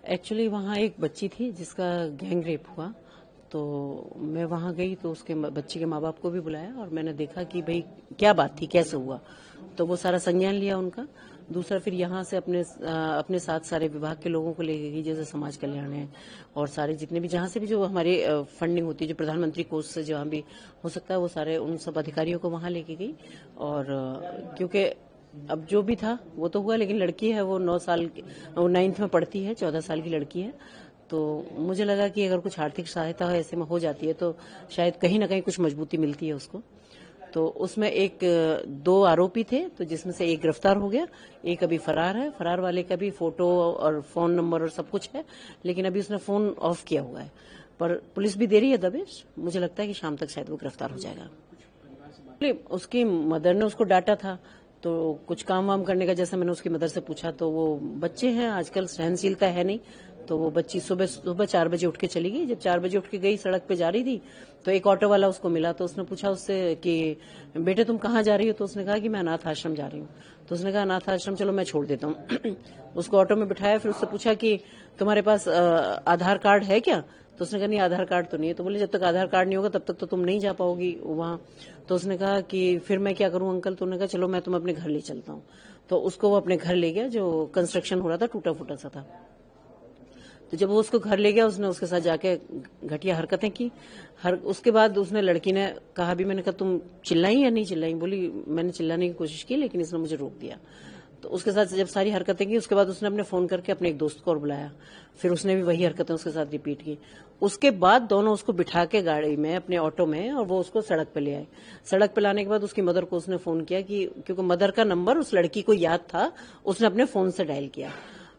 Actually वहाँ एक बच्ची थी जिसका गैंग रेप हुआ। तो मैं वहाँ गई तो उसके बच्चे के माँ बाप को भी बुलाया और मैंने देखा कि भाई क्या बात थी, कैसे हुआ। तो वो सारा संज्ञान लिया उनका। दूसरा फिर यहाँ से अपने साथ सारे विभाग के लोगों को लेके गई, जैसे समाज कल्याण है और सारे जितने भी जहाँ से भी जो हमारे फंडिंग होती है, जो प्रधानमंत्री कोष से जहाँ भी हो सकता है, वो सारे उन सब अधिकारियों को वहाँ लेके गई। और क्योंकि अब जो भी था वो तो हुआ, लेकिन लड़की है वो 9 साल वो 9th में पढ़ती है, 14 साल की लड़की है। तो मुझे लगा कि अगर कुछ आर्थिक सहायता ऐसे में हो जाती है तो शायद कहीं ना कहीं कुछ मजबूती मिलती है उसको। तो उसमें एक 2 आरोपी थे, तो जिसमें से एक गिरफ्तार हो गया, एक अभी फरार है। फरार वाले का भी फोटो और फोन नंबर और सब कुछ है, लेकिन अभी उसने फोन ऑफ किया हुआ है। पर पुलिस भी दे रही है दबिश। मुझे लगता है कि शाम तक शायद वो गिरफ्तार हो जाएगा। उसकी मदर ने उसको डांटा था, तो कुछ काम वाम करने का, जैसे मैंने उसकी मदर से पूछा तो वो बच्चे हैं आजकल, सहनशीलता है नहीं। तो वो बच्ची सुबह 4 बजे उठ के चली गई। जब 4 बजे उठ के गई, सड़क पे जा रही थी, तो एक ऑटो वाला उसको मिला। तो उसने पूछा उससे कि बेटे तुम कहाँ जा रही हो? तो उसने कहा कि मैं अनाथ आश्रम जा रही हूँ। तो उसने कहा अनाथ आश्रम चलो मैं छोड़ देता हूँ। उसको ऑटो में बिठाया, फिर उससे पूछा कि तुम्हारे पास आधार कार्ड है क्या? तो उसने कहा नहीं आधार कार्ड तो नहीं है। तो बोले जब तक आधार कार्ड नहीं होगा तब तक तो तुम नहीं जा पाओगी वहां। तो उसने कहा कि फिर मैं क्या करूं अंकल? तो उन्होंने कहा चलो मैं तुम्हें अपने घर ले चलता हूं। तो उसको वो अपने घर ले गया, जो कंस्ट्रक्शन हो रहा था, टूटा फूटा सा था। तो जब वो उसको घर ले गया, उसने उसके साथ जाके घटिया हरकतें की। उसके बाद उसने लड़की ने कहा भी, मैंने कहा तुम चिल्लाई या नहीं चिल्लाई? बोली मैंने चिल्लाने की कोशिश की लेकिन इसने मुझे रोक दिया। तो उसके साथ जब सारी हरकतें की, उसके बाद उसने अपने फोन करके अपने एक दोस्त को और बुलाया। फिर उसने भी वही हरकतें उसके साथ रिपीट की। उसके बाद दोनों उसको बिठा के गाड़ी में, अपने ऑटो में, और वो उसको सड़क पे ले आए। सड़क पे लाने के बाद उसकी मदर को उसने फोन किया, कि क्योंकि मदर का नंबर उस लड़की को याद था, उसने अपने फोन से डायल किया।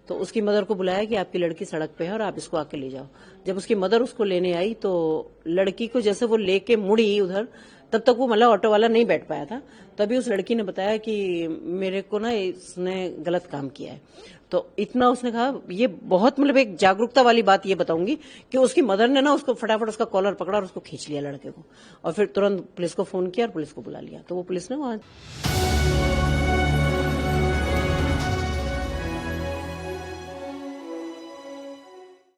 तो उसकी मदर को बुलाया कि आपकी लड़की सड़क पे है और आप इसको आके ले जाओ। जब उसकी मदर उसको लेने आई तो लड़की को जैसे वो लेके मुड़ी उधर, तब तक वो मतलब ऑटो वाला नहीं बैठ पाया था। तभी उस लड़की ने बताया कि मेरे को ना इसने गलत काम किया है। तो इतना उसने कहा। ये बहुत मतलब एक जागरूकता वाली बात ये बताऊंगी कि उसकी मदर ने ना उसको फटाफट उसका कॉलर पकड़ा और उसको खींच लिया लड़के को, और फिर तुरंत पुलिस को फोन किया और पुलिस को बुला लिया। तो वो पुलिस ने वहां